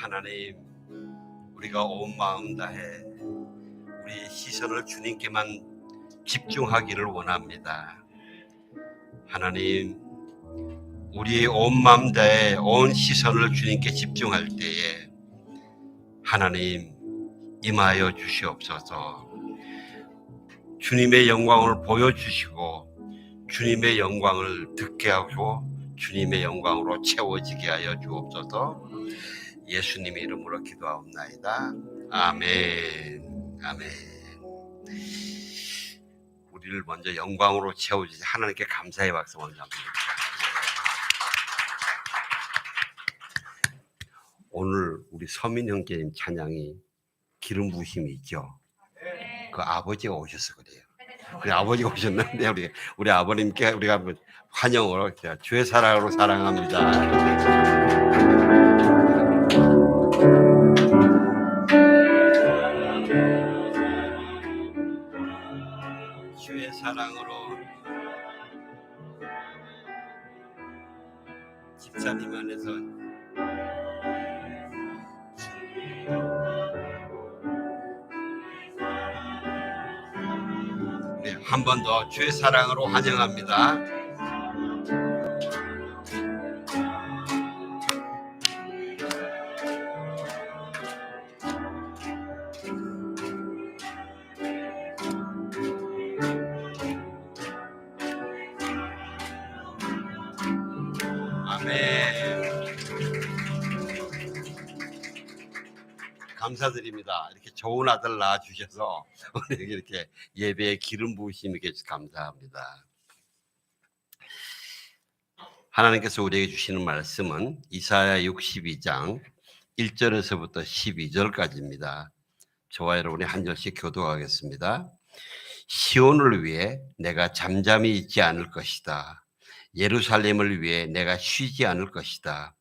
하나님, 우리가 온 마음 다해 우리의 시선을 주님께만 집중하기를 원합니다. 하나님, 우리의 온 마음 다해 온 시선을 주님께 집중할 때에 하나님 임하여 주시옵소서. 주님의 영광을 보여주시고 주님의 영광을 듣게 하고 주님의 영광으로 채워지게 하여 주옵소서. 예수님의 이름으로 기도하옵나이다. 아멘. 아멘. 우리를 먼저 영광으로 채워주시 하나님께 감사의 박수 먼저 합니다. 오늘 우리 서민 형제님 찬양이 기름 부으심이 있죠. 그 아버지가 오셔서 그래요. 우리 아버지가 오셨는데 우리 아버님께 우리가 환영으로 주의 사랑으로 사랑합니다. 주의 사랑으로 집사님 안에서 네, 한 번 더 주의 사랑으로 환영합니다. 감사드립니다. 이렇게 좋은 아들 낳아주셔서 오늘 이렇게 예배에 기름 부으심이 계셔서 감사합니다. 하나님께서 우리에게 주시는 말씀은 이사야 62장 1절에서부터 12절까지입니다. 저와 여러분이 한 절씩 교도하겠습니다. 시온을 위해 내가 잠잠히 있지 않을 것이다. 예루살렘을 위해 내가 쉬지 않을 것이다.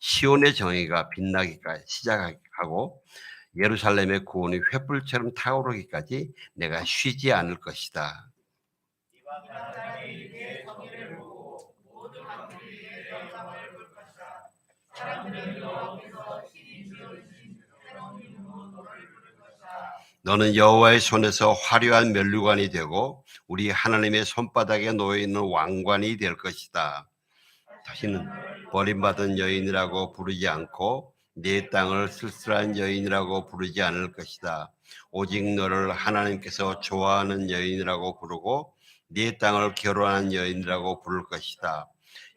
시온의 정의가 빛나기까지 시작하고 예루살렘의 구원이 횃불처럼 타오르기까지 내가 쉬지 않을 것이다. 너는 여호와의 손에서 화려한 면류관이 되고 우리 하나님의 손바닥에 놓여있는 왕관이 될 것이다. 다시는 버림받은 여인이라고 부르지 않고 네 땅을 쓸쓸한 여인이라고 부르지 않을 것이다. 오직 너를 하나님께서 좋아하는 여인이라고 부르고 네 땅을 결혼한 여인이라고 부를 것이다.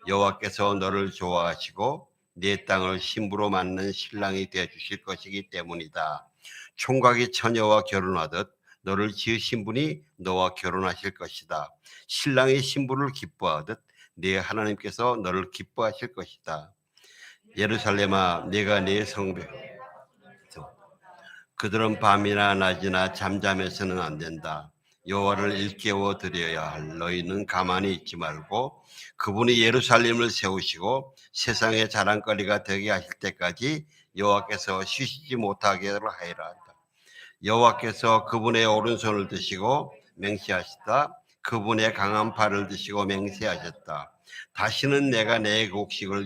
여호와께서 너를 좋아하시고 네 땅을 신부로 맞는 신랑이 되어 주실 것이기 때문이다. 총각이 처녀와 결혼하듯 너를 지으신 분이 너와 결혼하실 것이다. 신랑이 신부를 기뻐하듯 네 하나님께서 너를 기뻐하실 것이다. 예루살렘아, 네가 네 성벽 그들은 밤이나 낮이나 잠잠해서는 안 된다. 여호와를 일깨워 드려야 할 너희는 가만히 있지 말고 그분이 예루살렘을 세우시고 세상의 자랑거리가 되게 하실 때까지 여호와께서 쉬시지 못하게 하리라 한다. 여호와께서 그분의 오른손을 드시고 맹세하시다. 그분의 강한 팔을 드시고 맹세하셨다. 다시는 내가 내 곡식을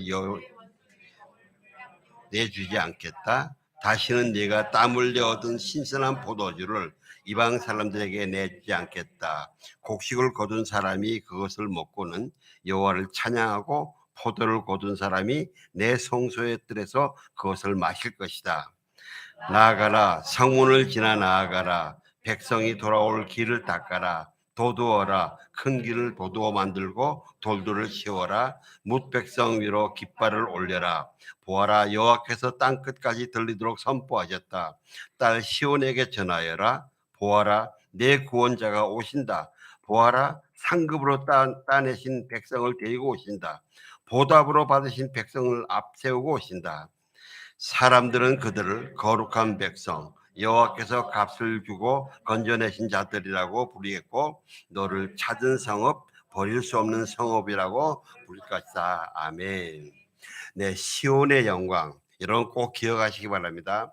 내주지 않겠다. 다시는 네가 땀 흘려 얻은 신선한 포도주를 이방 사람들에게 내지 않겠다. 곡식을 거둔 사람이 그것을 먹고는 여호와를 찬양하고 포도를 거둔 사람이 내 성소의 뜰에서 그것을 마실 것이다. 나아가라, 성문을 지나 나아가라. 백성이 돌아올 길을 닦아라. 도두어라, 큰 길을 도두어 만들고 돌들을 씌워라. 뭇백성 위로 깃발을 올려라. 보아라, 여호와께서 땅끝까지 들리도록 선포하셨다. 딸 시온에게 전하여라. 보아라, 내 구원자가 오신다. 보아라, 상급으로 따내신 백성을 데리고 오신다. 보답으로 받으신 백성을 앞세우고 오신다. 사람들은 그들을 거룩한 백성, 여호와께서 값을 주고 건져내신 자들이라고 부르겠고 너를 찾은 성읍, 버릴 수 없는 성읍이라고 부를 것이다. 아멘. 네, 시온의 영광, 여러분 꼭 기억하시기 바랍니다.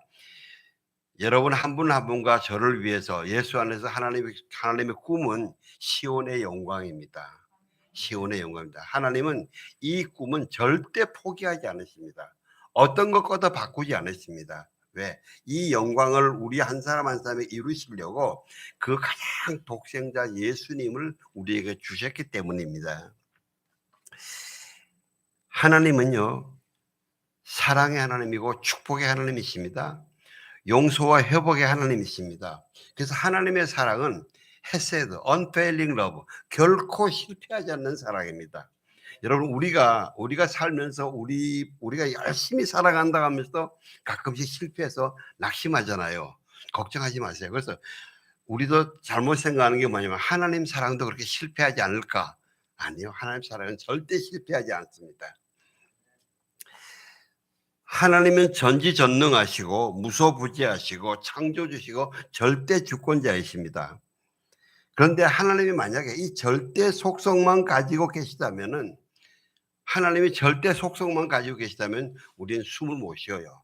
여러분 한 분 한 분과 저를 위해서 예수 안에서 하나님의 꿈은 시온의 영광입니다. 시온의 영광입니다. 하나님은 이 꿈은 절대 포기하지 않으십니다. 어떤 것과도 바꾸지 않았습니다. 왜? 이 영광을 우리 한 사람 한 사람에 이루시려고 그 가장 독생자 예수님을 우리에게 주셨기 때문입니다. 하나님은요, 사랑의 하나님이고 축복의 하나님이십니다. 용서와 회복의 하나님이십니다. 그래서 하나님의 사랑은 헤세드, unfailing love, 결코 실패하지 않는 사랑입니다. 여러분, 우리가 살면서 우리가 열심히 살아간다 하면서 가끔씩 실패해서 낙심하잖아요. 걱정하지 마세요. 그래서 우리도 잘못 생각하는 게 뭐냐면 하나님 사랑도 그렇게 실패하지 않을까? 아니요. 하나님 사랑은 절대 실패하지 않습니다. 하나님은 전지전능하시고 무소부지하시고 창조주시고 절대 주권자이십니다. 그런데 하나님이 만약에 이 절대 속성만 가지고 계시다면은 하나님이 절대 속성만 가지고 계시다면 우리는 숨을 못 쉬어요.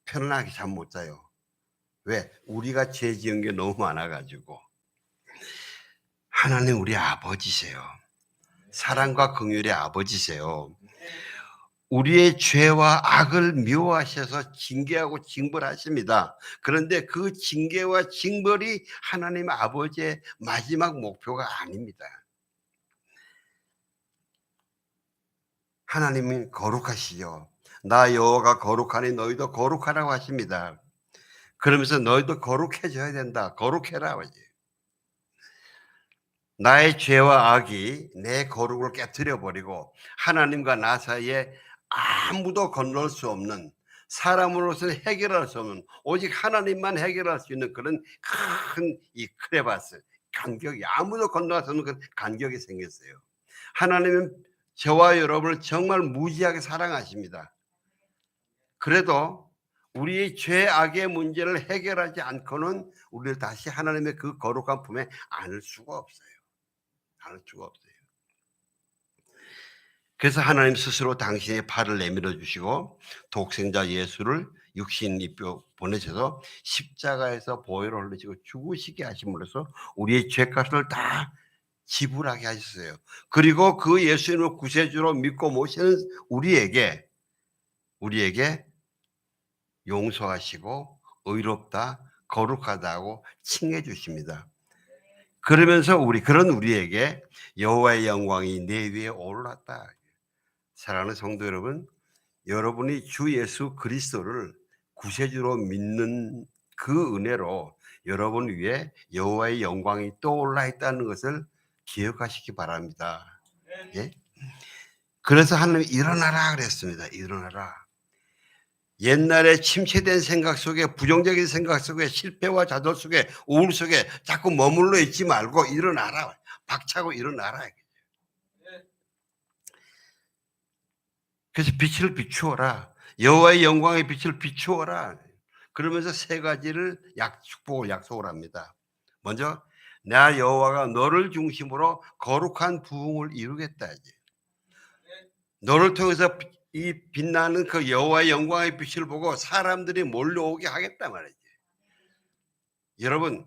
편안하게 잠 못 자요. 왜? 우리가 죄 지은 게 너무 많아가지고. 하나님 우리 아버지세요. 사랑과 긍휼의 아버지세요. 우리의 죄와 악을 미워하셔서 징계하고 징벌하십니다. 그런데 그 징계와 징벌이 하나님 아버지의 마지막 목표가 아닙니다. 하나님은 거룩하시죠. 나 여호와가 거룩하니 너희도 거룩하라고 하십니다. 그러면서 너희도 거룩해져야 된다. 거룩해라. 나의 죄와 악이 내 거룩을 깨뜨려 버리고 하나님과 나 사이에 아무도 건널 수 없는, 사람으로서는 해결할 수 없는, 오직 하나님만 해결할 수 있는 그런 큰 이 크레바스, 간격이, 아무도 건너갈 수 없는 그런 간격이 생겼어요. 하나님은 저와 여러분을 정말 무지하게 사랑하십니다. 그래도 우리의 죄악의 문제를 해결하지 않고는 우리를 다시 하나님의 그 거룩한 품에 안을 수가 없어요. 안을 수가 없어요. 그래서 하나님 스스로 당신의 팔을 내밀어 주시고 독생자 예수를 육신 입혀 보내셔서 십자가에서 보혈을 흘리시고 죽으시게 하심으로써 우리의 죄값을 다 지불하게 하셨어요. 그리고 그 예수님을 구세주로 믿고 모시는 우리에게 용서하시고 의롭다, 거룩하다고 칭해 주십니다. 그러면서 그런 우리에게 여호와의 영광이 내 위에 올랐다. 사랑하는 성도 여러분, 여러분이 주 예수 그리스도를 구세주로 믿는 그 은혜로 여러분 위에 여호와의 영광이 떠올라 있다는 것을 기억하시기 바랍니다. 예? 그래서 하나님이 일어나라 그랬습니다. 일어나라. 옛날에 침체된 생각 속에, 부정적인 생각 속에, 실패와 좌절 속에, 우울 속에 자꾸 머물러 있지 말고 일어나라. 박차고 일어나라. 그래서 빛을 비추어라. 여호와의 영광의 빛을 비추어라. 그러면서 세 가지를 축복을 약속을 합니다. 먼저 나 여호와가 너를 중심으로 거룩한 부흥을 이루겠다. 너를 통해서 이 빛나는 그 여호와의 영광의 빛을 보고 사람들이 몰려오게 하겠다 말이지. 여러분,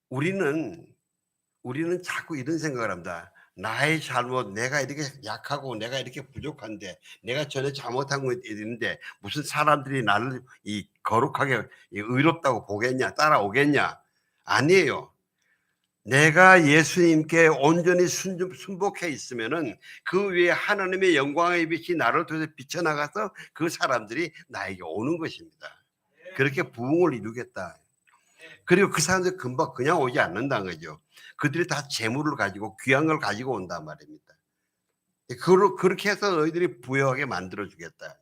우리는 자꾸 이런 생각을 합니다. 나의 잘못, 내가 이렇게 약하고 내가 이렇게 부족한데, 내가 전에 잘못한 거 있는데 무슨 사람들이 나를 이 거룩하게 의롭다고 보겠냐, 따라오겠냐? 아니에요. 내가 예수님께 온전히 순복해 있으면은 그 위에 하나님의 영광의 빛이 나를 통해서 비쳐나가서 그 사람들이 나에게 오는 것입니다. 그렇게 부흥을 이루겠다. 그리고 그 사람들 금방 그냥 오지 않는다는 거죠. 그들이 다 재물을 가지고 귀한 걸 가지고 온단 말입니다. 그렇게 해서 너희들이 부유하게 만들어주겠다.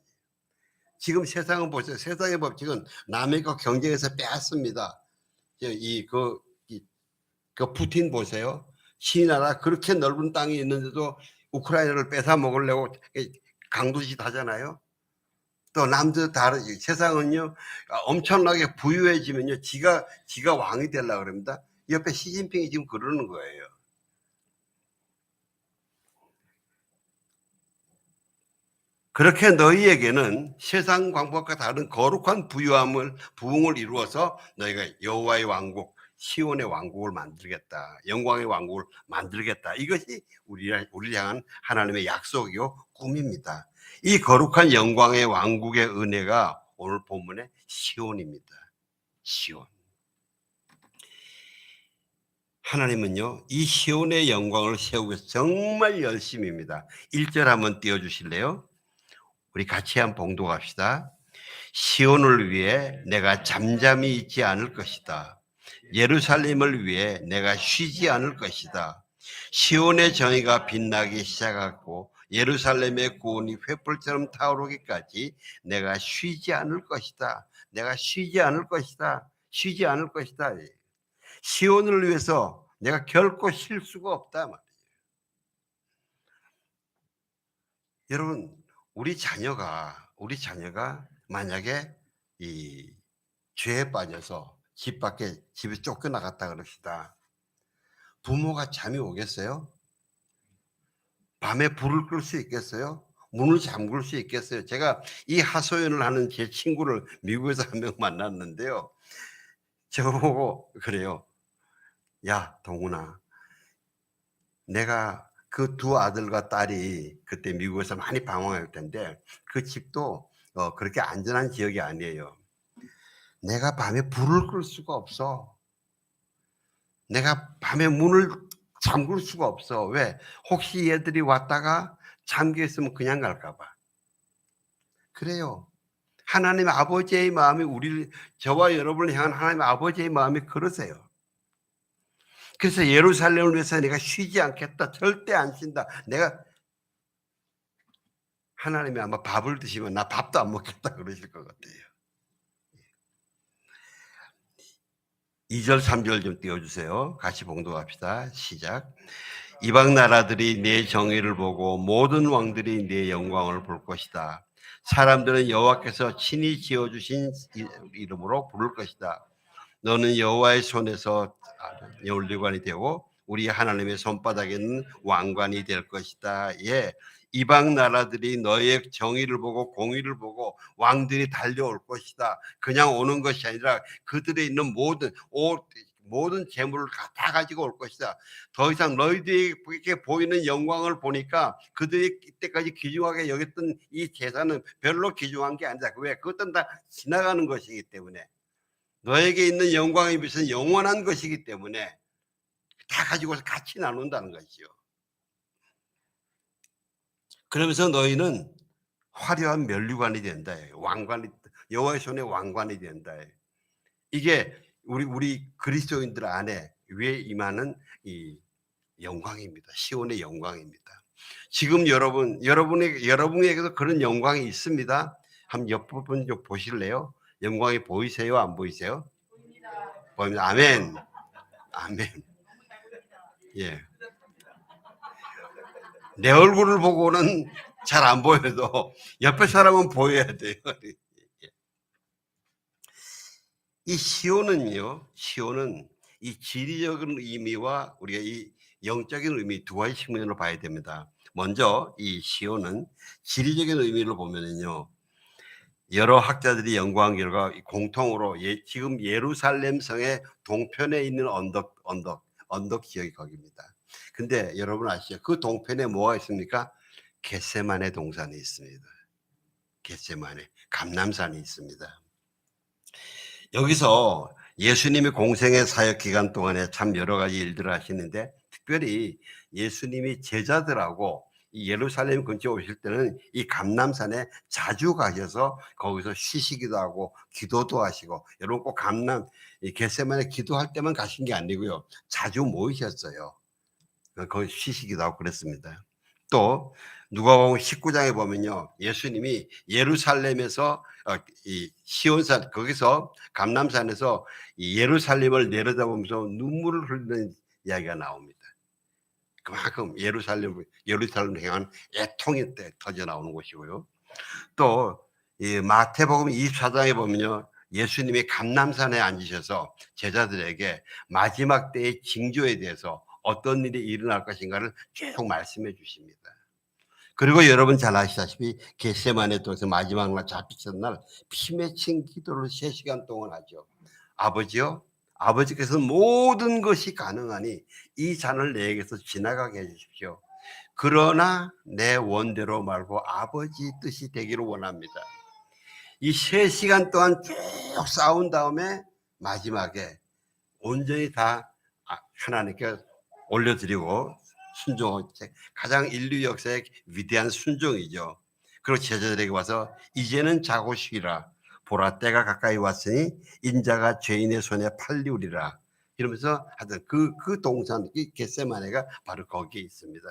지금 세상은 보세요. 세상의 법칙은 남의 거 경쟁에서 빼앗습니다. 그 푸틴 보세요. 시나라 그렇게 넓은 땅이 있는데도 우크라이나를 뺏어 먹으려고 강도짓 하잖아요. 또 남들 다르지. 세상은요 엄청나게 부유해지면요 지가 왕이 되려고 그럽니다. 옆에 시진핑이 지금 그러는 거예요. 그렇게 너희에게는 세상 광복과 다른 거룩한 부흥을 이루어서 너희가 여호와의 왕국, 시온의 왕국을 만들겠다. 영광의 왕국을 만들겠다. 이것이 우리를 향한 하나님의 약속이요 꿈입니다. 이 거룩한 영광의 왕국의 은혜가 오늘 본문의 시온입니다. 시온. 하나님은요, 이 시온의 영광을 세우기 위해서 정말 열심입니다. 1절 한번 띄워주실래요? 우리 같이 한번 봉독합시다. 시온을 위해 내가 잠잠히 있지 않을 것이다. 예루살렘을 위해 내가 쉬지 않을 것이다. 시온의 정의가 빛나기 시작하고 예루살렘의 구원이 횃불처럼 타오르기까지 내가 쉬지 않을 것이다. 내가 쉬지 않을 것이다. 쉬지 않을 것이다. 시온을 위해서 내가 결코 쉴 수가 없다. 여러분, 우리 자녀가 만약에 이 죄에 빠져서 집 밖에 집에 쫓겨나갔다 그럽시다. 부모가 잠이 오겠어요? 밤에 불을 끌 수 있겠어요? 문을 잠글 수 있겠어요? 제가 이 하소연을 하는 제 친구를 미국에서 한 명 만났는데요. 저보고 그래요. 야, 동훈아, 내가 그 두 아들과 딸이 그때 미국에서 많이 방황할 텐데 그 집도 그렇게 안전한 지역이 아니에요. 내가 밤에 불을 끌 수가 없어. 내가 밤에 문을 잠글 수가 없어. 왜? 혹시 얘들이 왔다가 잠겨 있으면 그냥 갈까 봐. 그래요. 하나님 아버지의 마음이 저와 여러분을 향한 하나님 아버지의 마음이 그러세요. 그래서 예루살렘을 위해서 내가 쉬지 않겠다. 절대 안 쉰다. 내가 하나님이 아마 밥을 드시면 나 밥도 안 먹겠다 그러실 것 같아요. 2절 3절 좀 띄워주세요. 같이 봉독합시다. 시작. 이방 나라들이 내 정의를 보고 모든 왕들이 내 영광을 볼 것이다. 사람들은 여호와께서 친히 지어주신 이름으로 부를 것이다. 너는 여호와의 손에서 영리관이 되고 우리 하나님의 손바닥에는 왕관이 될 것이다. 예, 이방 나라들이 너의 정의를 보고 공의를 보고 왕들이 달려올 것이다. 그냥 오는 것이 아니라 그들에 있는 모든 재물을 다 가지고 올 것이다. 더 이상 너희들에게 보이는 영광을 보니까 그들이 이때까지 귀중하게 여겼던 이 재산은 별로 귀중한 게 아니다. 왜? 그것은 다 지나가는 것이기 때문에. 너에게 있는 영광의 빛은 영원한 것이기 때문에 다 가지고서 같이 나눈다는 것이죠. 그러면서 너희는 화려한 면류관이 된다. 왕관이, 여호와의 손에 왕관이 된다. 이게 우리 그리스도인들 안에 위에 임하는 이 영광입니다. 시온의 영광입니다. 지금 여러분에게도 그런 영광이 있습니다. 한번 옆부분 좀 보실래요? 영광이 보이세요? 안 보이세요? 보입니다. 아멘. 아멘. 예. 내 얼굴을 보고는 잘 안 보여도 옆에 사람은 보여야 돼요. 이 시온은 이 지리적인 의미와 우리가 이 영적인 의미 두 가지 측면으로 봐야 됩니다. 먼저 이 시온은 지리적인 의미를 보면은요, 여러 학자들이 연구한 결과 공통으로 지금 예루살렘 성의 동편에 있는 언덕 지역이 거기입니다. 근데 여러분 아시죠? 그 동편에 뭐가 있습니까? 겟세마네 동산이 있습니다. 겟세마네 감람산이 있습니다. 여기서 예수님이 공생의 사역 기간 동안에 참 여러 가지 일들을 하시는데 특별히 예수님이 제자들하고 이 예루살렘 근처에 오실 때는 이 감람산에 자주 가셔서 거기서 쉬시기도 하고 기도도 하시고, 여러분 꼭 이 겟세마네 기도할 때만 가신 게 아니고요, 자주 모이셨어요. 거기 쉬시기도 하고 그랬습니다. 또 누가복음 19장에 보면요, 예수님이 예루살렘에서 이 시온산, 거기서 감람산에서 이 예루살렘을 내려다보면서 눈물을 흘리는 이야기가 나옵니다. 그만큼 예루살렘을 향한 애통이 터져 나오는 곳이고요. 또 이 마태복음 24장에 보면요, 예수님이 감람산에 앉으셔서 제자들에게 마지막 때의 징조에 대해서 어떤 일이 일어날 것인가를 계속 말씀해 주십니다. 그리고 여러분 잘 아시다시피 겟세마네 동에서 마지막 날 잡히던 날 피 맺힌 기도를 3시간 동안 하죠. 아버지요, 아버지께서 모든 것이 가능하니 이 잔을 내게서 지나가게 해주십시오. 그러나 내 원대로 말고 아버지 뜻이 되기를 원합니다. 이 3시간 동안 쭉 싸운 다음에 마지막에 온전히 다 하나님께 올려드리고 순종한 가장 인류 역사의 위대한 순종이죠. 그리고 제자들에게 와서 이제는 자고 쉬라. 보라 때가 가까이 왔으니 인자가 죄인의 손에 팔리우리라. 이러면서 하여튼 그 동산, 이 겟세마네가 바로 거기에 있습니다.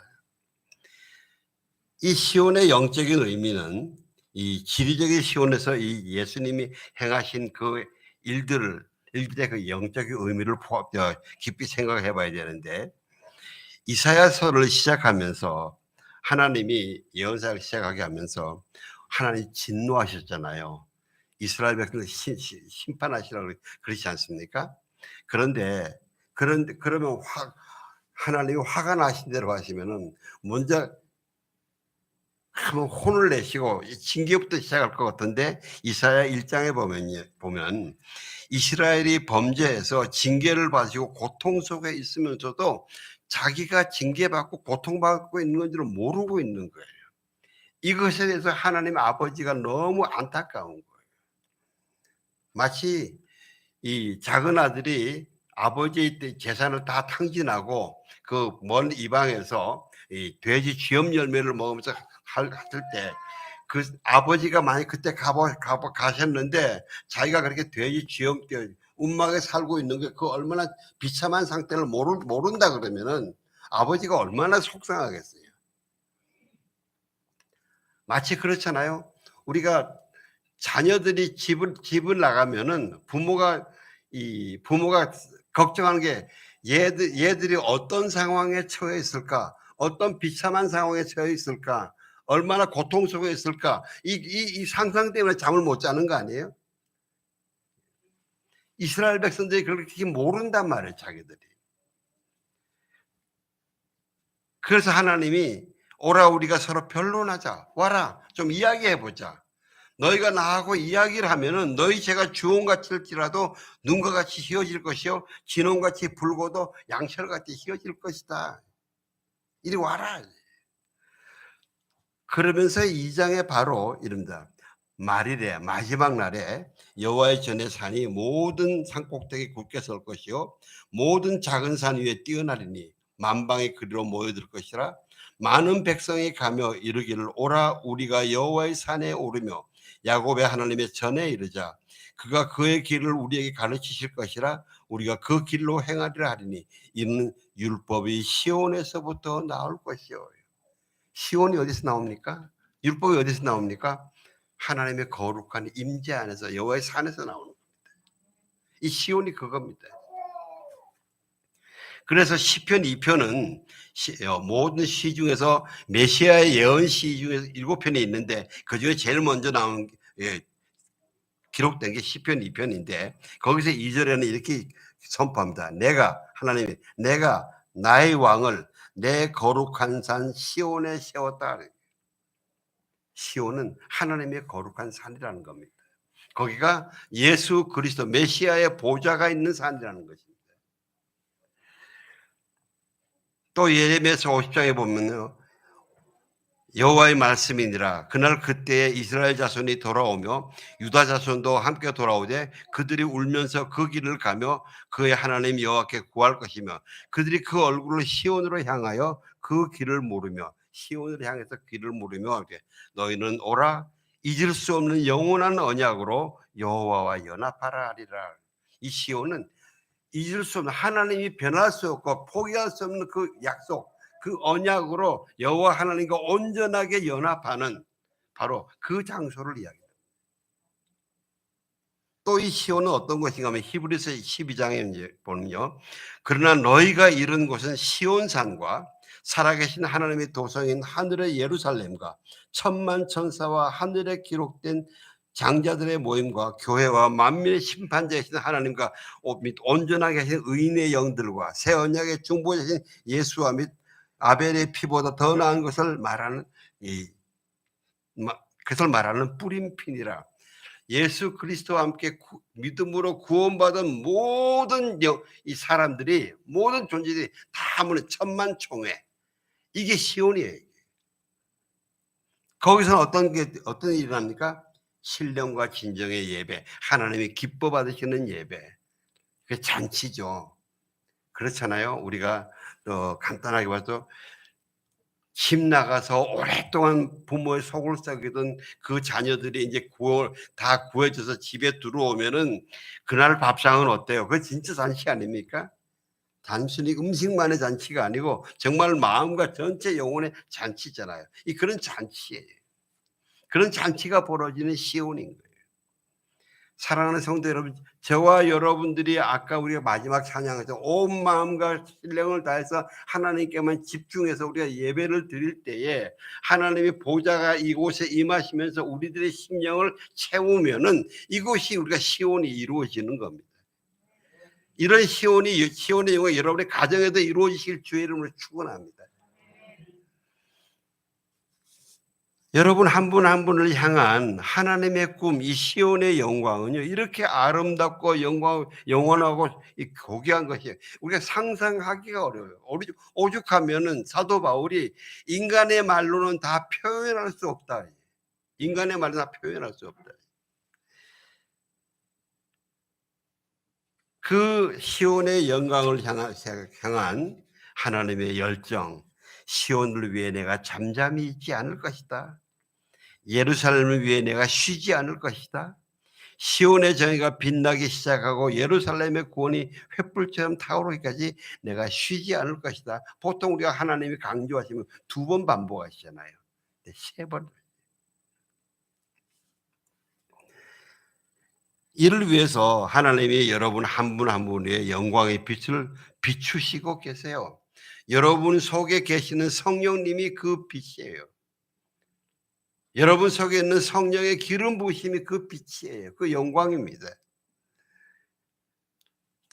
이 시온의 영적인 의미는 이 지리적인 시온에서 이 예수님이 행하신 그 일들의 그 영적인 의미를 깊이 생각해 봐야 되는데, 이사야서를 시작하면서 하나님이 예언사를 시작하게 하면서 하나님이 진노하셨잖아요. 이스라엘 백성을 심판하시라고 그러지 않습니까? 그러면 하나님이 화가 나신 대로 하시면은 먼저 한번 혼을 내시고 징계부터 시작할 것 같은데, 이사야 1장에 보면 이스라엘이 범죄해서 징계를 받으시고 고통 속에 있으면서도 자기가 징계받고 고통받고 있는 건지를 모르고 있는 거예요. 이것에 대해서 하나님 아버지가 너무 안타까운 거예요. 마치 이 작은 아들이 아버지의 재산을 다 탕진하고 그 먼 이방에서 이 돼지 쥐염 열매를 먹으면서 했을 때, 그 아버지가 만약 그때 가셨는데 자기가 그렇게 돼지 쥐염 운막에 살고 있는 게 그 얼마나 비참한 상태를 모른다 그러면은 아버지가 얼마나 속상하겠어요. 마치 그렇잖아요. 우리가 자녀들이 집을 나가면은 부모가 걱정하는 게 얘들이 어떤 상황에 처해 있을까? 어떤 비참한 상황에 처해 있을까? 얼마나 고통 속에 있을까? 이 상상 때문에 잠을 못 자는 거 아니에요? 이스라엘 백성들이 그렇게 모른단 말이에요, 자기들이. 그래서 하나님이 오라, 우리가 서로 변론하자. 와라, 좀 이야기해보자. 너희가 나하고 이야기를 하면은 너희 죄가 주홍같이 일지라도 눈과 같이 휘어질 것이요 진홍같이 붉어도 양철같이 휘어질 것이다. 이리 와라. 그러면서 2장에 바로 이릅니다. 말일에, 마지막 날에 여호와의 전에 산이 모든 산꼭대기 굳게 설 것이요 모든 작은 산 위에 뛰어나리니 만방의 그리로 모여들 것이라. 많은 백성이 가며 이르기를 오라, 우리가 여호와의 산에 오르며 야곱의 하나님의 전에 이르자. 그가 그의 길을 우리에게 가르치실 것이라. 우리가 그 길로 행하리라 하리니 이는 율법이 시온에서부터 나올 것이요. 시온이 어디서 나옵니까? 율법이 어디서 나옵니까? 하나님의 거룩한 임재 안에서, 여호와의 산에서 나오는 겁니다. 이 시온이 그겁니다. 그래서 시편 2편은 모든 시 중에서 메시아의 예언 시 중에서 7편이 있는데 그중에 제일 먼저 나온 기록된 게 시편 2편인데 거기서 2절에는 이렇게 선포합니다. 하나님이 내가 나의 왕을 내 거룩한 산 시온에 세웠다. 시온은 하나님의 거룩한 산이라는 겁니다. 거기가 예수 그리스도 메시아의 보좌가 있는 산이라는 것입니다. 또 예레미야서 50장에 보면요, 여호와의 말씀이니라. 그날 그때에 이스라엘 자손이 돌아오며 유다 자손도 함께 돌아오되 그들이 울면서 그 길을 가며 그의 하나님 여호와께 구할 것이며 그들이 그 얼굴을 시온으로 향하여 그 길을 물으며 시온을 향해서 길을 물으며 너희는 오라, 잊을 수 없는 영원한 언약으로 여호와와 연합하라 하리라. 이 시온은 잊을 수 없는, 하나님이 변할 수 없고 포기할 수 없는 그 약속, 그 언약으로 여호와 하나님과 온전하게 연합하는 바로 그 장소를 이야기합니다. 또 이 시온은 어떤 것인가 하면 히브리서 12장에 보면요, 그러나 너희가 이른 곳은 시온산과 살아계신 하나님의 도성인 하늘의 예루살렘과 천만 천사와 하늘에 기록된 장자들의 모임과 교회와 만민의 심판자이신 하나님과 및 온전하게 하신 의인의 영들과 새 언약의 중보자신 예수와 및 아벨의 피보다 더 나은 것을 말하는 그것을 말하는 뿌림핀이라. 예수 그리스도와 함께 믿음으로 구원받은 모든 이 사람들이, 모든 존재들이 다 모는 천만 총회, 이게 시온이에요. 거기서는 어떤 일이 일어납니까? 신령과 진정의 예배, 하나님이 기뻐 받으시는 예배. 그게 잔치죠. 그렇잖아요. 우리가 간단하게 봐도 집 나가서 오랫동안 부모의 속을 썩이던 그 자녀들이 이제 다 구해져서 집에 들어오면은 그날 밥상은 어때요? 그거 진짜 잔치 아닙니까? 단순히 음식만의 잔치가 아니고 정말 마음과 전체 영혼의 잔치잖아요. 그런 잔치예요. 그런 잔치가 벌어지는 시온인 거예요. 사랑하는 성도 여러분, 저와 여러분들이 아까 우리가 마지막 찬양에서 온 마음과 신령을 다해서 하나님께만 집중해서 우리가 예배를 드릴 때에 하나님의 보좌가 이곳에 임하시면서 우리들의 심령을 채우면은 이곳이 우리가 시온이 이루어지는 겁니다. 이런 시온의 영광이 여러분의 가정에도 이루어지실 주의 이름으로 축원합니다. 여러분 한 분 한 분을 향한 하나님의 꿈, 이 시온의 영광은요, 이렇게 아름답고 영원하고 고귀한 것이에요. 우리가 상상하기가 어려워요. 오죽하면은 사도 바울이 인간의 말로는 다 표현할 수 없다. 인간의 말로 다 표현할 수 없다. 그 시온의 영광을 향한 하나님의 열정, 시온을 위해 내가 잠잠히 있지 않을 것이다. 예루살렘을 위해 내가 쉬지 않을 것이다. 시온의 정의가 빛나기 시작하고 예루살렘의 구원이 횃불처럼 타오르기까지 내가 쉬지 않을 것이다. 보통 우리가 하나님이 강조하시면 2번 반복하시잖아요. 3번. 이를 위해서 하나님이 여러분 한 분 한 분의 영광의 빛을 비추시고 계세요. 여러분 속에 계시는 성령님이 그 빛이에요. 여러분 속에 있는 성령의 기름 부으심이 그 빛이에요. 그 영광입니다.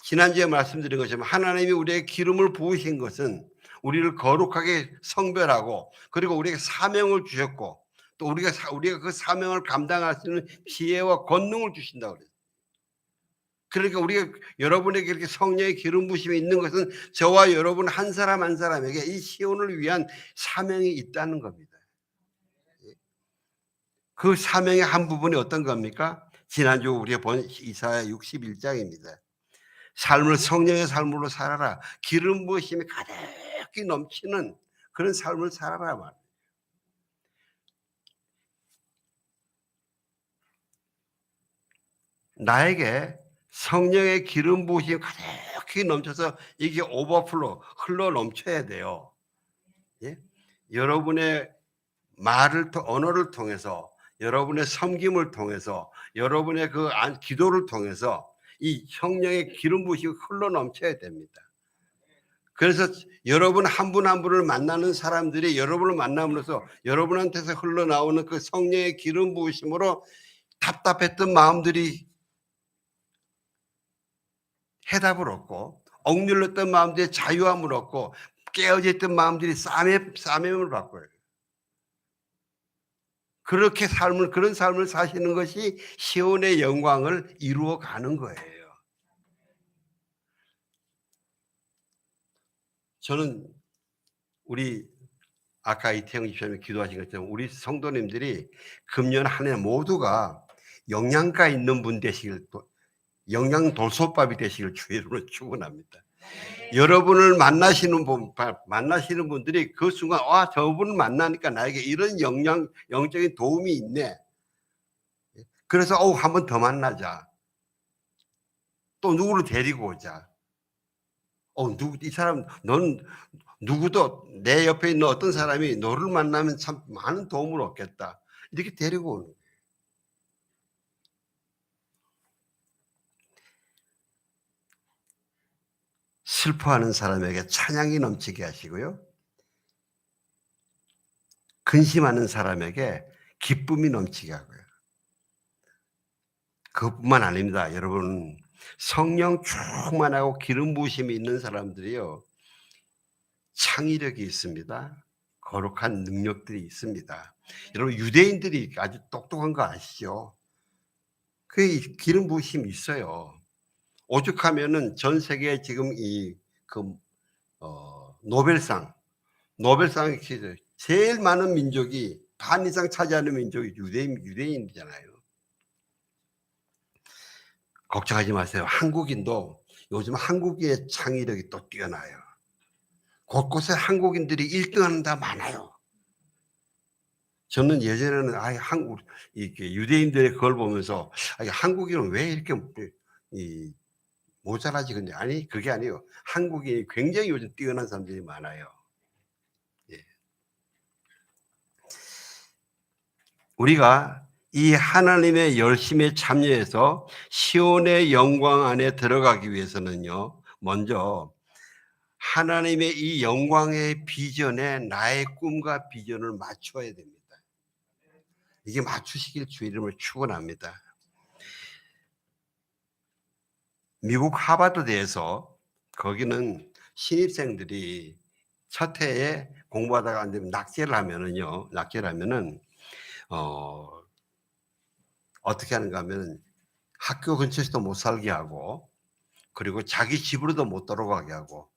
지난주에 말씀드린 것처럼 하나님이 우리에게 기름을 부으신 것은 우리를 거룩하게 성별하고 그리고 우리에게 사명을 주셨고 또 우리가 그 사명을 감당할 수 있는 지혜와 권능을 주신다고 그래요. 그러니까 우리가 여러분에게 이렇게 성령의 기름 부심이 있는 것은 저와 여러분 한 사람 한 사람에게 이 시온을 위한 사명이 있다는 겁니다. 그 사명의 한 부분이 어떤 겁니까? 지난주 우리가 본 이사야 61장입니다. 삶을 성령의 삶으로 살아라. 기름 부으심이 가득히 넘치는 그런 삶을 살아라 말이에요. 나에게 성령의 기름 부으심이 가득히 넘쳐서 이게 오버플로 흘러 넘쳐야 돼요. 예? 여러분의 언어를 통해서 여러분의 섬김을 통해서 여러분의 기도를 통해서 이 성령의 기름 부으심이 흘러 넘쳐야 됩니다. 그래서 여러분 한 분 한 분을 만나는 사람들이 여러분을 만남으로써 여러분한테서 흘러나오는 그 성령의 기름 부으심으로 답답했던 마음들이 해답을 얻고 억눌렸던 마음들이 자유함을 얻고 깨어져 있던 마음들이 싸매임을 받고요. 그런 삶을 사시는 것이 시온의 영광을 이루어 가는 거예요. 저는 우리 아까 이태영 집사님이 기도하신 것처럼 우리 성도님들이 금년 한 해 모두가 영양가 있는 분 되시길, 영양 돌솥밥이 되시길 주의 이름으로 축원합니다. 여러분을 만나시는 분들이 그 순간 저분을 만나니까 나에게 이런 영적인 도움이 있네. 그래서 한 번 더 만나자. 또 누구를 데리고 오자. 이 사람 넌 누구도 내 옆에 있는 어떤 사람이 너를 만나면 참 많은 도움을 얻겠다. 이렇게 데리고 오는 거예요. 슬퍼하는 사람에게 찬양이 넘치게 하시고요. 근심하는 사람에게 기쁨이 넘치게 하고요. 그것뿐만 아닙니다. 여러분 성령 충만하고 기름 부으심이 있는 사람들이요. 창의력이 있습니다. 거룩한 능력들이 있습니다. 여러분 유대인들이 아주 똑똑한 거 아시죠? 그 기름 부으심이 있어요. 오죽하면은 전 세계에 지금 노벨상이 제일 많은 민족이 반 이상 차지하는 민족이 유대인이잖아요. 걱정하지 마세요. 한국인도 요즘 한국의 창의력이 또 뛰어나요. 곳곳에 한국인들이 1등하는 데 많아요. 저는 예전에는 한국 이렇게 유대인들의 그걸 보면서 한국인은 왜 이렇게 모자라지? 근데 아니, 그게 아니에요. 한국인이 굉장히 요즘 뛰어난 사람들이 많아요. 예. 우리가 이 하나님의 열심에 참여해서 시온의 영광 안에 들어가기 위해서는요, 먼저 하나님의 이 영광의 비전에 나의 꿈과 비전을 맞춰야 됩니다. 이게 맞추시길 주 이름을 축원합니다. 미국 하버드대에서 거기는 신입생들이 첫 해에 공부하다가 안 되면 낙제를 하면은 어떻게 하는가 하면 학교 근처에서도 못 살게 하고, 그리고 자기 집으로도 못 들어가게 하고,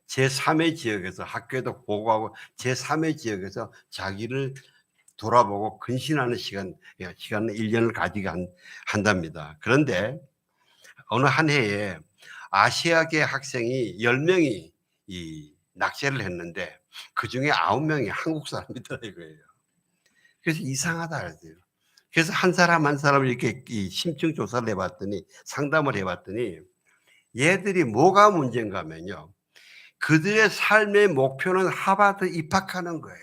제3의 지역에서 학교에도 보고하고 제3의 지역에서 자기를 돌아보고 근신하는 시간을 1년을 가지게 한답니다. 그런데 어느 한 해에 아시아계 학생이 10명이 이 낙제를 했는데 그중에 9명이 한국 사람이더라 이거예요. 그래서 이상하다 그랬어요. 그래서 한 사람 한 사람을 이렇게 심층 조사를 해봤더니, 상담을 해봤더니 얘들이 뭐가 문제인가 하면요, 그들의 삶의 목표는 하버드 입학하는 거예요.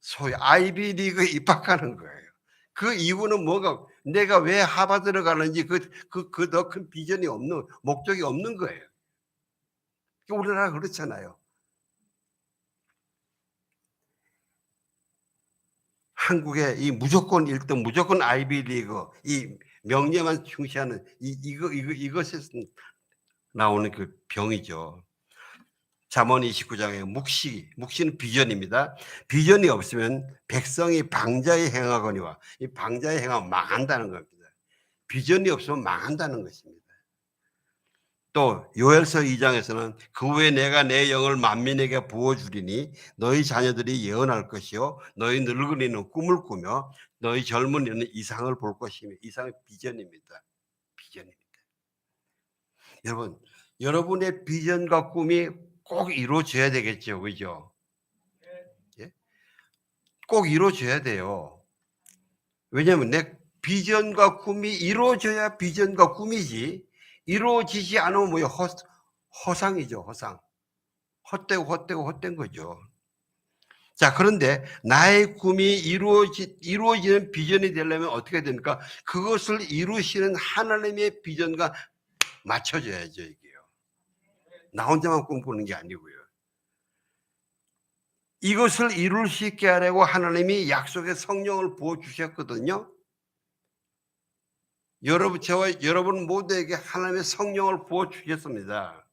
소위 아이비리그에 입학하는 거예요. 그 이유는 뭐가, 내가 왜 하버드를 가는지 그 더 큰 비전이 없는, 목적이 없는 거예요. 우리나라 그렇잖아요. 한국의 이 무조건 1등, 무조건 아이비리그, 이 명예만 충시하는 이것에서 나오는 그 병이죠. 잠언 29장에 묵시는 비전입니다. 비전이 없으면 백성이 방자에 행하거니와, 이 방자에 행하면 망한다는 겁니다. 비전이 없으면 망한다는 것입니다. 또 요엘서 2장에서는 그 후에 내가 내 영을 만민에게 부어주리니 너희 자녀들이 예언할 것이요 너희 늙은이는 꿈을 꾸며 너희 젊은이는 이상을 볼 것이며, 이상의 비전입니다. 비전입니다. 여러분의 비전과 꿈이 꼭 이루어져야 되겠죠, 그죠? 예? 꼭 이루어져야 돼요. 왜냐하면 내 비전과 꿈이 이루어져야 비전과 꿈이지, 이루어지지 않으면 뭐예요? 허상이죠, 허상. 헛된 거죠. 자, 그런데 나의 꿈이 이루어지는 비전이 되려면 어떻게 됩니까? 그것을 이루시는 하나님의 비전과 맞춰져야죠, 이게요. 나 혼자만 꿈꾸는 게 아니고요. 이것을 이룰 수 있게 하려고 하나님이 약속의 성령을 부어주셨거든요. 여러분 모두에게 하나님의 성령을 부어주셨습니다.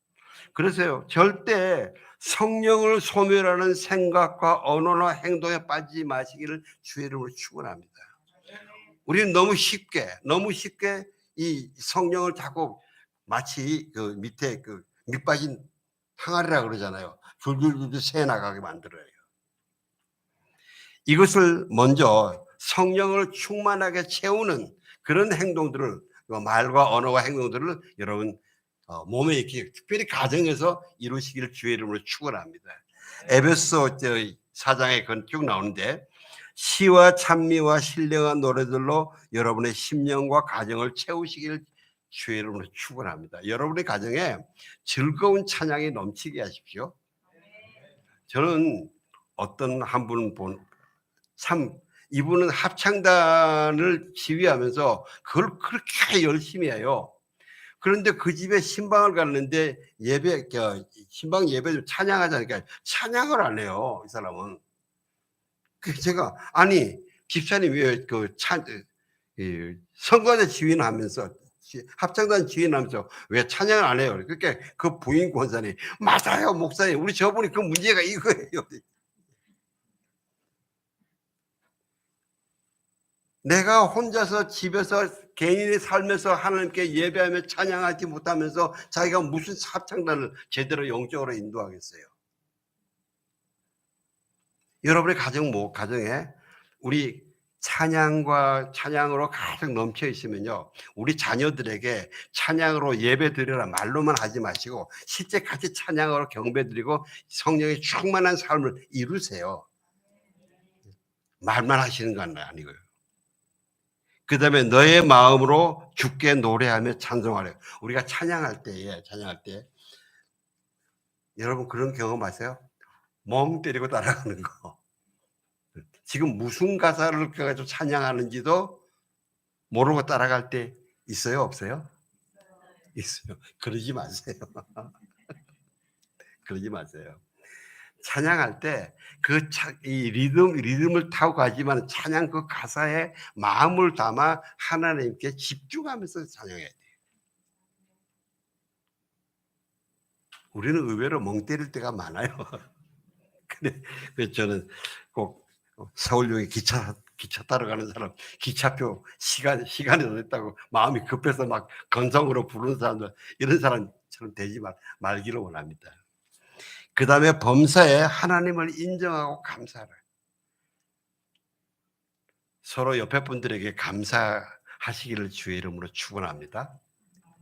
그래서요, 절대 성령을 소멸하는 생각과 언어나 행동에 빠지지 마시기를 주의 이름으로 축원합니다. 우리는 너무 쉽게 이 성령을 자꾸 마치 그 밑에 그 밑빠진 항아리라 그러잖아요. 줄줄줄 새 나가게 만들어요. 이것을 먼저 성령을 충만하게 채우는 그런 행동들을, 말과 언어와 행동들을 여러분 몸에 익히, 특별히 가정에서 이루시기를 주의 이름으로 축원합니다. 에베소 4장에 그건 쭉 나오는데, 시와 찬미와 신령한 노래들로 여러분의 심령과 가정을 채우시기를 주의 이름으로 축원합니다. 여러분의 가정에 즐거운 찬양이 넘치게 하십시오. 저는 어떤 한 분은 참, 이분은 합창단을 지휘하면서 그걸 그렇게 열심히 해요. 그런데 그 집에 신방을 갔는데 신방 예배 찬양하자니까 찬양을 안 해요, 이 사람은. 그래서 제가, 아니, 집사님 왜 선거대 지휘는 하면서, 합창단 지휘는 하면서 왜 찬양을 안 해요? 그러니까 그 부인 권사님, 맞아요, 목사님. 우리 저분이 그 문제가 이거예요. 내가 혼자서 집에서 개인의 삶에서 하나님께 예배하며 찬양하지 못하면서 자기가 무슨 합창단을 제대로 영적으로 인도하겠어요? 여러분의 가정에 우리 찬양으로 가득 넘쳐 있으면요, 우리 자녀들에게 찬양으로 예배 드리라 말로만 하지 마시고 실제 같이 찬양으로 경배 드리고 성령의 충만한 삶을 이루세요. 말만 하시는 건 아니고요. 그 다음에 너의 마음으로 주께 노래하며 찬송하래. 우리가 찬양할 때 여러분 그런 경험하세요? 멍 때리고 따라가는 거. 지금 무슨 가사를 가지고 찬양하는지도 모르고 따라갈 때 있어요, 없어요? 있어요. 그러지 마세요. 그러지 마세요. 찬양할 때 이 리듬을 타고 가지만 찬양 그 가사에 마음을 담아 하나님께 집중하면서 찬양해야 돼요. 우리는 의외로 멍 때릴 때가 많아요. 근데 저는 꼭 서울역에 기차 타러 가는 사람, 기차표 시간이 늦었다고 마음이 급해서 막 건성으로 부르는 사람들, 이런 사람처럼 되지 말기를 원합니다. 그 다음에 범사에 하나님을 인정하고 감사를. 서로 옆에 분들에게 감사하시기를 주의 이름으로 축원합니다.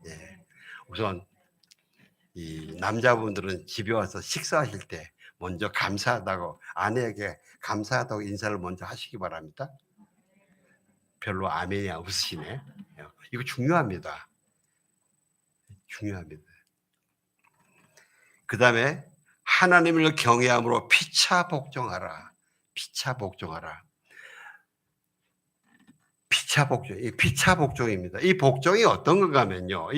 예. 우선 이 남자분들은 집에 와서 식사하실 때 먼저 감사하다고, 아내에게 감사하다고 인사를 먼저 하시기 바랍니다. 별로 아멘이 없으시네. 이거 중요합니다. 중요합니다. 그 다음에 하나님을 경외함으로 피차 복종하라. 피차 복종하라. 이 피차 복종입니다. 이 복종이 어떤 건가 하면요,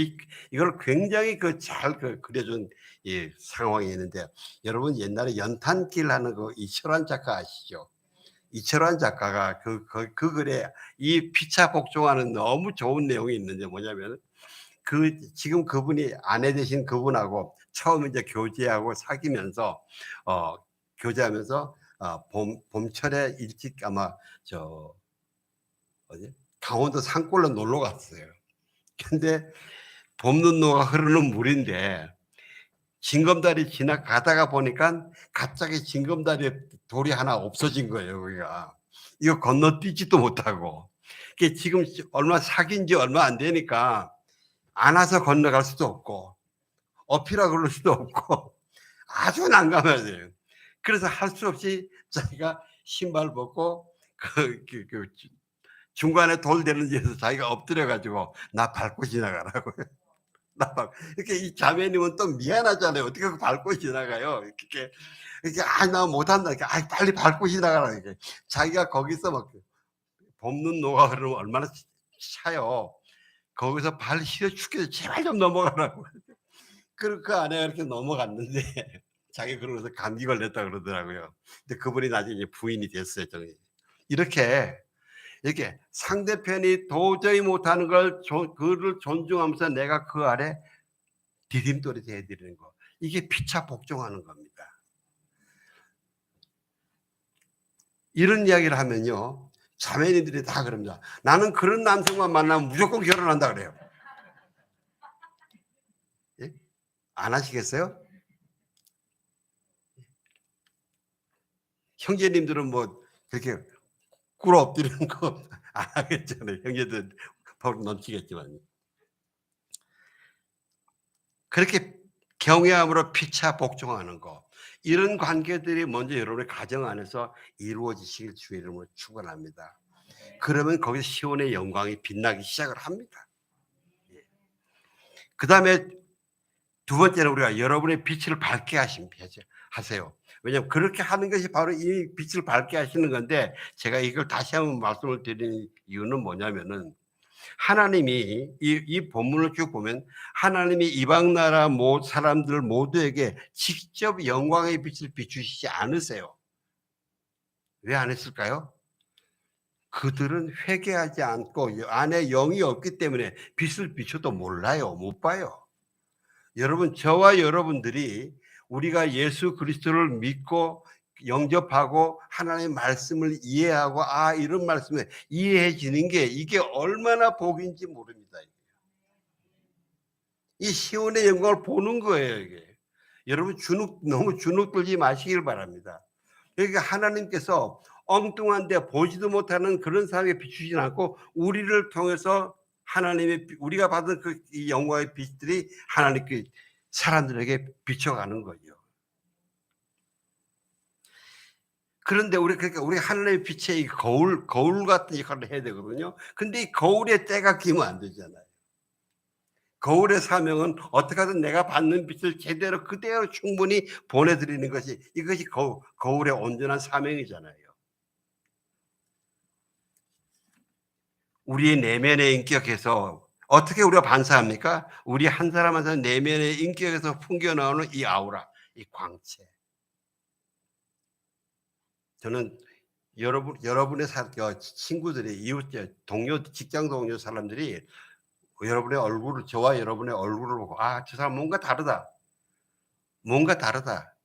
이걸 굉장히 잘 그려준 이 상황이 있는데, 여러분 옛날에 연탄길 하는 이철환 작가 아시죠? 이철환 작가가 그 글에 이 피차 복종하는 너무 좋은 내용이 있는데, 뭐냐면 지금 그분이 아내 되신 그분하고 처음 이제 교제하고 사귀면서 교제하면서 봄철에 일찍 아마 강원도 산골로 놀러 갔어요. 근데 봄눈노가 흐르는 물인데 징검다리 지나가다가 보니까 갑자기 징검다리에 돌이 하나 없어진 거예요. 거기가 이거 건너뛰지도 못하고, 이게 지금 사귄 지 얼마 안 되니까 안아서 건너갈 수도 없고 어필하 그럴 수도 없고 아주 난감해요. 그래서 할 수 없이 자기가 신발 벗고 중간에 돌 되는 데서 자기가 엎드려 가지고 나 밟고 지나가라고. 이렇게 이 자매님은 또 미안하잖아요. 어떻게 밟고 지나가요? 이렇게 나 못한다. 빨리 밟고 지나가라. 이렇게 자기가 거기서 막 봄눈노가 흐르면 얼마나 차요. 거기서 발 시려 죽겠어. 제발 좀 넘어가라고. 그 아내가 이렇게 넘어갔는데 자기 그러면서 감기 걸렸다 그러더라고요. 근데 그분이 나중에 부인이 됐어요. 이렇게 상대편이 도저히 못하는 그를 존중하면서 내가 그 아래 디딤돌이 되어드리는 거, 이게 피차 복종하는 겁니다. 이런 이야기를 하면요, 자매님들이 다 그럽니다. 나는 그런 남성만 만나면 무조건 결혼한다 그래요. 예? 안 하시겠어요? 형제님들은 뭐 그렇게 꿇어 엎드리는 거 안 하겠잖아요. 형제들 법 넘치겠지만. 그렇게 경외함으로 피차 복종하는 거, 이런 관계들이 먼저 여러분의 가정 안에서 이루어지시길 주의 이름으로 축원합니다. 그러면 거기서 시온의 영광이 빛나기 시작을 합니다. 그 다음에 두 번째는 우리가 여러분의 빛을 밝게 하세요. 왜냐하면 그렇게 하는 것이 바로 이 빛을 밝게 하시는 건데, 제가 이걸 다시 한번 말씀을 드리는 이유는 뭐냐면은, 하나님이 이 본문을 쭉 보면 하나님이 이방 나라 사람들 모두에게 직접 영광의 빛을 비추시지 않으세요. 왜 안 했을까요? 그들은 회개하지 않고 안에 영이 없기 때문에 빛을 비춰도 몰라요. 못 봐요. 여러분, 저와 여러분들이 우리가 예수 그리스도를 믿고 영접하고 하나님의 말씀을 이해하고 이런 말씀을 이해해지는 게 이게 얼마나 복인지 모릅니다. 이 시온의 영광을 보는 거예요. 이게 여러분 너무 주눅 들지 마시길 바랍니다. 그러니까 하나님께서 엉뚱한데 보지도 못하는 그런 사람에게 비추지 않고 우리를 통해서 하나님의 우리가 받은 그 이 영광의 빛들이 하나님께 사람들에게 비춰가는 거죠. 그런데 그러니까 우리 하나님의 빛의 이 거울 같은 역할을 해야 되거든요. 근데 이 거울에 때가 끼면 안 되잖아요. 거울의 사명은 어떻게 하든 내가 받는 빛을 제대로 그대로 충분히 보내드리는 것이 이것이 거울의 온전한 사명이잖아요. 우리의 내면의 인격에서 어떻게 우리가 반사합니까? 우리 한 사람 한 사람 내면의 인격에서 풍겨나오는 이 아우라, 이 광채. 저는 여러분의 친구들이 이웃 동료 직장 동료 사람들이 여러분의 얼굴을 저와 여러분의 얼굴을 보고 '아 저 사람 뭔가 다르다. 뭔가 다르다.'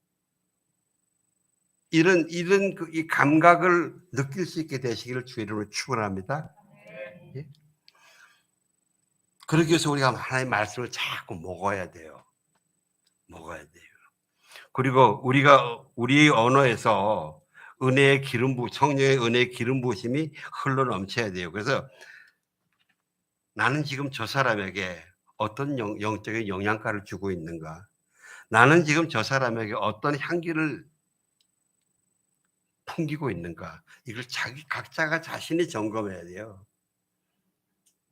이런 이 감각을 느낄 수 있게 되시기를 주의 이름으로 축원합니다. 예. 그러기 위해서 우리가 하나님의 말씀을 자꾸 먹어야 돼요. 먹어야 돼요. 그리고 우리가 우리의 언어에서 은혜의 성령의 은혜의 기름 부으심이 흘러 넘쳐야 돼요. 그래서 나는 지금 저 사람에게 어떤 영적인 영양가를 주고 있는가? 나는 지금 저 사람에게 어떤 향기를 풍기고 있는가? 이걸 각자가 자신이 점검해야 돼요.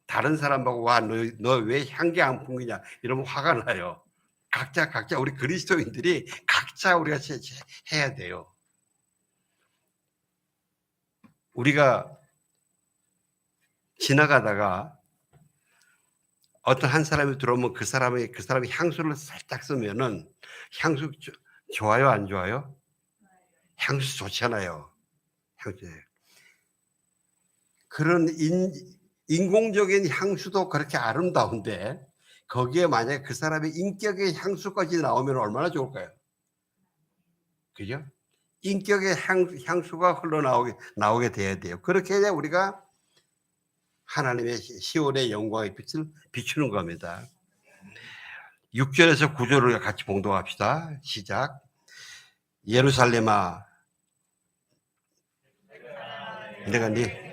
다른 사람 보고 와, 너 왜 향기 안 풍기냐? 이러면 화가 나요. 각자 우리 그리스도인들이 각자 우리가 해야 돼요. 우리가 지나가다가 어떤 한 사람이 들어오면 그 사람이 향수를 살짝 쓰면은 향수 좋아요, 안 좋아요? 향수 좋잖아요. 향수. 그런 인공적인 향수도 그렇게 아름다운데 거기에 만약에 그 사람의 인격의 향수까지 나오면 얼마나 좋을까요? 그죠? 인격의 향수가 나오게 돼야 돼요. 그렇게 해야 우리가 하나님의 시온의 영광의 빛을 비추는 겁니다. 6절에서 9절을 같이 봉독합시다. 시작. 예루살렘아, 내가 네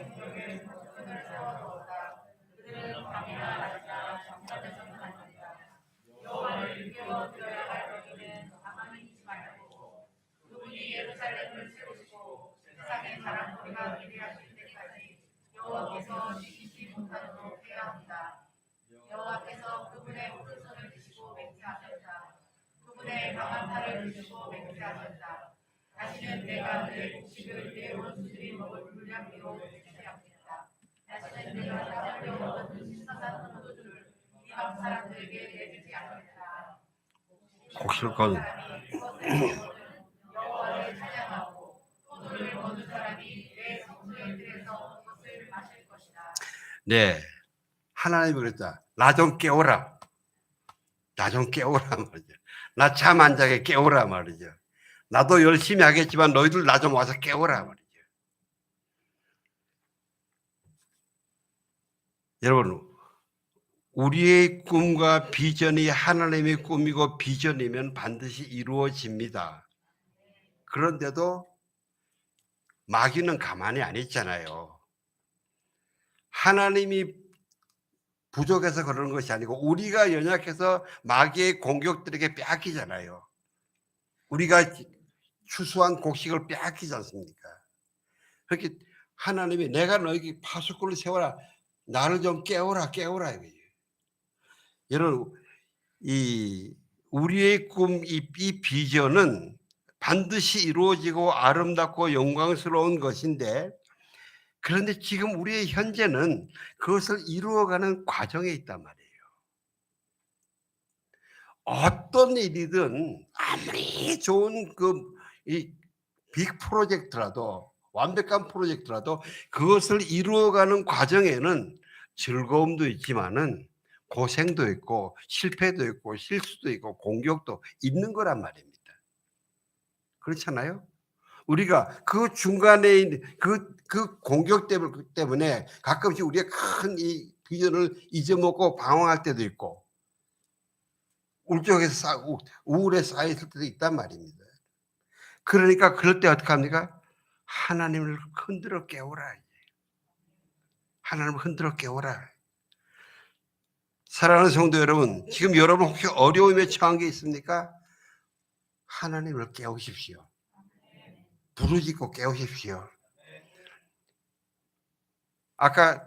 곡식을 거둔 네, 하나님이 그랬다. 나 좀 깨워라. 나 좀 깨워라 말이죠. 나 잠 안 자게 깨워라 말이죠. 나도 열심히 하겠지만 너희들 나 좀 와서 깨워라 말이죠. 여러분, 우리의 꿈과 비전이 하나님의 꿈이고 비전이면 반드시 이루어집니다. 그런데도 마귀는 가만히 안 있잖아요. 하나님이 부족해서 그러는 것이 아니고 우리가 연약해서 마귀의 공격들에게 빼앗기잖아요. 우리가 추수한 곡식을 빼앗기지 않습니까? 그렇게 하나님이 내가 너에게 파수꾼을 세워라. 나를 좀 깨워라. 이거예요. 여러분, 우리의 꿈, 이 비전은 반드시 이루어지고 아름답고 영광스러운 것인데, 그런데 지금 우리의 현재는 그것을 이루어가는 과정에 있단 말이에요. 어떤 일이든 아무리 좋은 빅 프로젝트라도 완벽한 프로젝트라도 그것을 이루어가는 과정에는 즐거움도 있지만은 고생도 있고 실패도 있고 실수도 있고 공격도 있는 거란 말입니다. 그렇잖아요? 우리가 그 중간에 있는 그 공격 때문에 가끔씩 우리가 큰 이 비전을 잊어먹고 방황할 때도 있고 우울에 쌓여 있을 때도 있단 말입니다. 그러니까 그럴 때 어떡합니까? 하나님을 흔들어 깨우라. 하나님을 흔들어 깨우라. 사랑하는 성도 여러분, 지금 여러분 혹시 어려움에 처한 게 있습니까? 하나님을 깨우십시오. 부르짖고 깨우십시오. 아까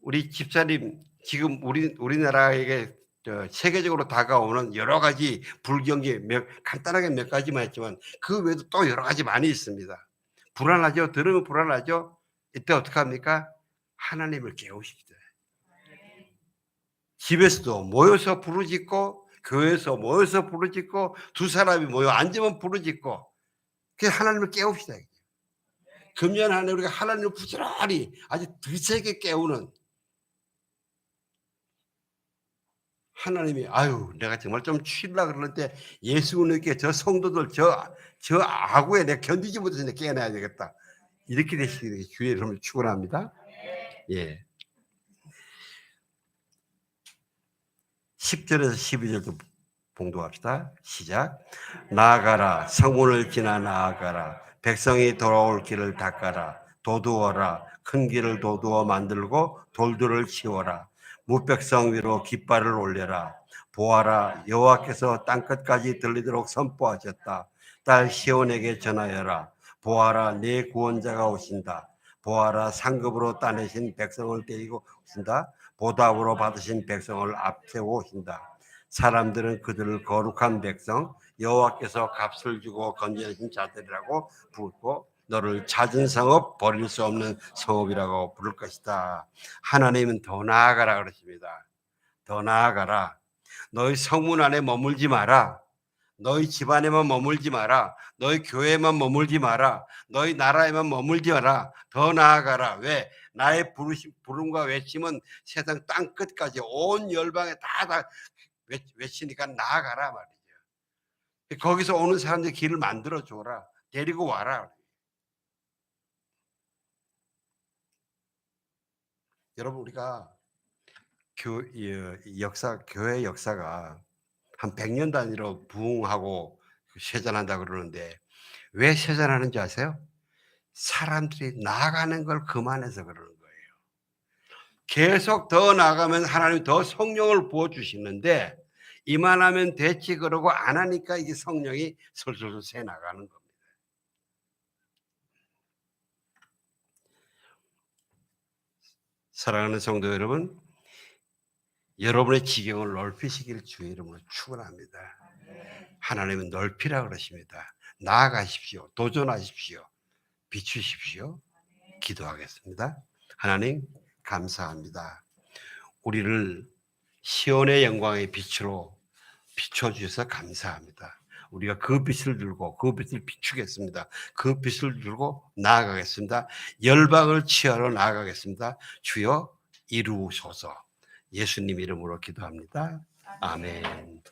우리 집사님, 지금 우리나라에게 세계적으로 다가오는 여러 가지 불경기 간단하게 몇 가지만 했지만 그 외에도 또 여러 가지 많이 있습니다. 불안하죠? 들으면 불안하죠? 이때 어떻게 합니까? 하나님을 깨우십시오. 집에서도 모여서 부르짖고 교회에서 모여서 부르짖고 두 사람이 모여 앉으면 부르짖고 그 하나님을 깨웁시다. 금년 안에 우리가 하나님을 부지런히 아주 드세게 깨우는 하나님이 아유 내가 정말 좀 쉬려고 그러는데 예수님께 저 성도들 저 아구에 내가 견디지 못해서 내가 깨어나야 되겠다. 이렇게 되시기를 주의 이름으로 축원합니다. 예. 10절에서 12절도 봉독합시다. 시작. 나아가라. 성문을 지나 나아가라. 백성이 돌아올 길을 닦아라. 도두어라. 큰 길을 도두어 만들고 돌들을 치워라. 무백성 위로 깃발을 올려라. 보아라. 여호와께서 땅끝까지 들리도록 선포하셨다. 딸 시온에게 전하여라. 보아라. 내 구원자가 오신다. 보아라. 상급으로 따내신 백성을 데리고 오신다. 보답으로 받으신 백성을 앞세워 오신다. 사람들은 그들을 거룩한 백성, 여호와께서 값을 주고 건져내신 자들이라고 부르고 너를 찾은 성읍, 버릴 수 없는 성읍이라고 부를 것이다. 하나님은 더 나아가라 그러십니다. 더 나아가라. 너희 성문 안에 머물지 마라. 너희 집안에만 머물지 마라. 너희 교회에만 머물지 마라. 너희 나라에만 머물지 마라. 더 나아가라. 왜? 나의 부름과 외침은 세상 땅 끝까지 온 열방에 다 외치니까 나아가라 말이죠. 거기서 오는 사람들 길을 만들어 줘라. 데리고 와라. 여러분 우리가 교회 역사가 한 100년 단위로 부흥하고 쇠잔한다 그러는데 왜 쇠잔하는지 아세요? 사람들이 나아가는 걸 그만해서 그러는 거예요. 계속 더 나아가면 하나님이 더 성령을 부어주시는데 이만하면 됐지 그러고 안 하니까 이게 성령이 솔솔 새 나가는 겁니다. 사랑하는 성도 여러분, 여러분의 지경을 넓히시기를 주의 이름으로 축원합니다. 하나님은 넓히라 그러십니다. 나아가십시오. 도전하십시오. 비추십시오. 기도하겠습니다. 하나님 감사합니다. 우리를 시온의 영광의 빛으로 비춰주셔서 감사합니다. 우리가 그 빛을 들고 그 빛을 비추겠습니다. 그 빛을 들고 나아가겠습니다. 열방을 취하러 나아가겠습니다. 주여 이루소서. 예수님 이름으로 기도합니다. 아멘.